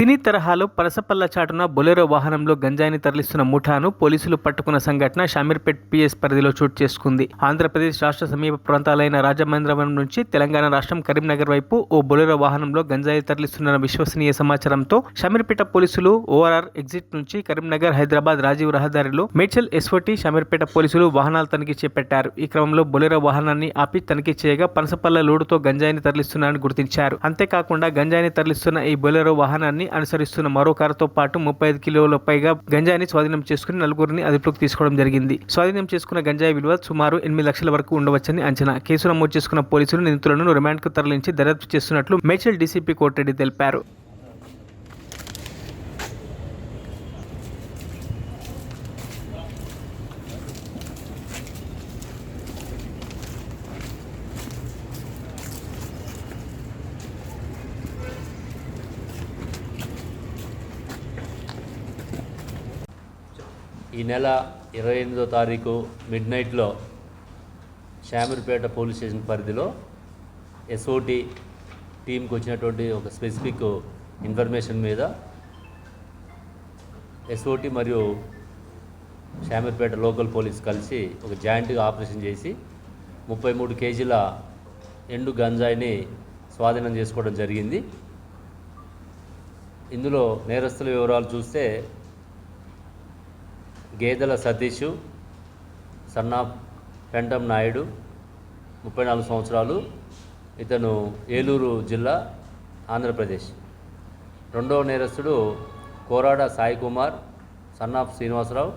సినీ తరహాలో పనసపల్ల చాటున బొలెరో వాహనంలో గంజాయిని తరలిస్తున్న ముఠాను పోలీసులు పట్టుకున్న సంఘటన షామీర్పేట్ పిఎస్ పరిధిలో చోటు చేసుకుంది. ఆంధ్రప్రదేశ్ రాష్ట్ర సమీప ప్రాంతాలైన రాజమహేంద్రవరం నుంచి తెలంగాణ రాష్ట్రం కరీంనగర్ వైపు ఓ బొలెరో వాహనంలో గంజాయి తరలిస్తున్న విశ్వసనీయ సమాచారంతో షామీర్పేట పోలీసులు ఓఆర్ఆర్ ఎగ్జిట్ నుంచి కరీంనగర్ హైదరాబాద్ రాజీవ్ రహదారిలో మేడ్చల్ ఎస్ఓటీ షామీర్పేట పోలీసులు వాహనాల తనిఖీ చేపట్టారు. ఈ క్రమంలో బొలెరో వాహనాన్ని ఆపి తనిఖీ చేయగా పనసపల్ల లోడుతో గంజాయిని తరలిస్తున్నారని గుర్తించారు. అంతేకాకుండా గంజాయిని తరలిస్తున్న ఈ బొలెరో వాహనాన్ని అనుసరిస్తున్న మరో కారుతో పాటు 35 కిలోల పైగా గంజాయిని స్వాధీనం చేసుకుని నలుగురిని అదుపులోకి తీసుకోవడం జరిగింది. స్వాధీనం చేసుకున్న గంజాయి విలువ సుమారు 8 లక్షల వరకు ఉండవచ్చని అంచనా. కేసు నమోదు చేసుకున్న పోలీసులు నిందితులను రిమాండ్కు తరలించి దర్యాప్తు చేస్తున్నట్లు మేడ్చల్ డీసీపీ కోటిరెడ్డి తెలిపారు. ఈ నెల 28వ తారీఖు మిడ్నైట్లో షామీర్పేట పోలీస్ స్టేషన్ పరిధిలో ఎస్ఓటీ టీంకి వచ్చినటువంటి ఒక స్పెసిఫిక్ ఇన్ఫర్మేషన్ మీద ఎస్ఓటీ మరియు షామీర్పేట లోకల్ పోలీస్ కలిసి ఒక జాయింట్గా ఆపరేషన్ చేసి 33 కేజీల ఎండు గంజాయిని స్వాధీనం చేసుకోవడం జరిగింది. ఇందులో నేరస్తుల వివరాలు చూస్తే గేదెల సతీష్, సన్నా పెంటం నాయుడు, 34 సంవత్సరాలు, ఇతను ఏలూరు జిల్లా, ఆంధ్రప్రదేశ్. రెండవ నేరస్తుడు కోరాడ సాయి కుమార్, సన్నాఫ్ శ్రీనివాసరావు,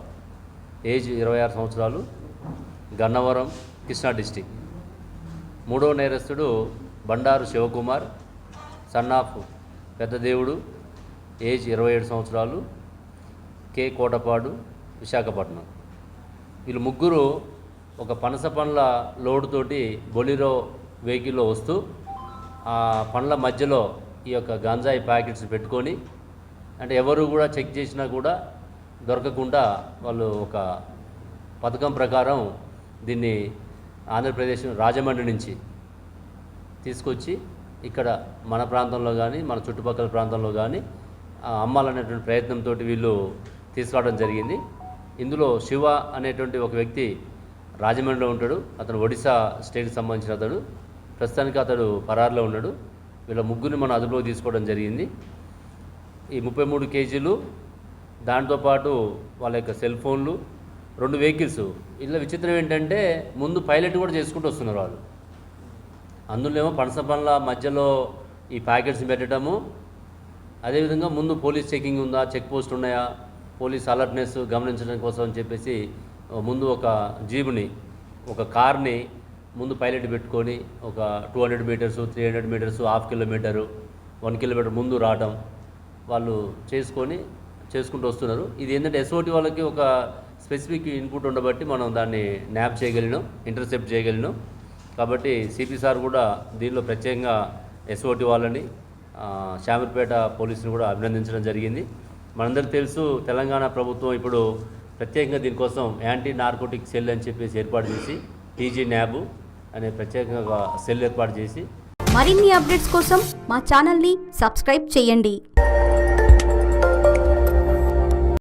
ఏజ్ 26 సంవత్సరాలు, గన్నవరం, కృష్ణా డిస్టిక్. మూడవ నేరస్తుడు బండారు శివకుమార్, సన్నాఫ్ పెద్దదేవుడు, ఏజ్ 27 సంవత్సరాలు, కే కోటపాడు, విశాఖపట్నం. వీళ్ళు ముగ్గురు ఒక పనస పండ్ల లోడుతోటి బొలిరో వెహికల్లో వస్తూ ఆ పండ్ల మధ్యలో ఈ యొక్క గంజాయి ప్యాకెట్స్ పెట్టుకొని, అంటే ఎవరు కూడా చెక్ చేసినా కూడా దొరకకుండా వాళ్ళు ఒక పథకం ప్రకారం దీన్ని ఆంధ్రప్రదేశ్ రాజమండ్రి నుంచి తీసుకొచ్చి ఇక్కడ మన ప్రాంతంలో కానీ మన చుట్టుపక్కల ప్రాంతంలో కానీ అమ్మాలనేటువంటి ప్రయత్నంతో వీళ్ళు తీసుకురావడం జరిగింది. ఇందులో శివ అనేటువంటి ఒక వ్యక్తి రాజమండ్రిలో ఉంటాడు. అతను ఒడిశా స్టేట్కి సంబంధించిన అతడు. ప్రస్తుతానికి అతడు పరారులో ఉన్నాడు. వీళ్ళ ముగ్గురిని మనం అదుపులోకి తీసుకోవడం జరిగింది. ఈ 33 కేజీలు, దాంతోపాటు వాళ్ళ యొక్క సెల్ ఫోన్లు, 2 వెహికల్స్. ఇలా విచిత్రం ఏంటంటే ముందు పైలట్ కూడా చేసుకుంటూ వస్తున్నారు వాళ్ళు. అందులో ఏమో పనస పండ్ల మధ్యలో ఈ ప్యాకెట్స్ పెట్టడము, అదేవిధంగా ముందు పోలీస్ చెకింగ్ ఉందా, చెక్ పోస్ట్ ఉన్నాయా, పోలీస్ అలర్ట్నెస్ గమనించడం కోసం అని చెప్పేసి ముందు ఒక జీబుని, ఒక కార్ని ముందు పైలట్ పెట్టుకొని ఒక 200 మీటర్స్, 300 మీటర్స్, ½ కిలోమీటరు, 1 కిలోమీటర్ ముందు రావడం వాళ్ళు చేసుకుంటూ వస్తున్నారు. ఇది ఏంటంటే ఎస్ఓటీ వాళ్ళకి ఒక స్పెసిఫిక్ ఇన్పుట్ ఉండబట్టి మనం దాన్ని న్యాప్ చేయగలిగినాం, ఇంటర్సెప్ట్ చేయగలిగినాం. కాబట్టి సిపి సార్ కూడా దీనిలో ప్రత్యేకంగా ఎస్ఓటీ వాళ్ళని, షామీర్పేట పోలీసుని కూడా అభినందించడం జరిగింది. మనందరికీ తెలుసు, తెలంగాణ ప్రభుత్వం ఇప్పుడు ప్రత్యేకంగా దీనికోసం యాంటీ నార్కోటిక్ సెల్ అని చెప్పేసి ఏర్పాటు చేసి టీజీ న్యాబ్ అనే ప్రత్యేకంగా సెల్ ఏర్పాటు చేసి మరిన్ని అప్డేట్స్ కోసం మా ఛానల్ని సబ్స్క్రైబ్ చేయండి.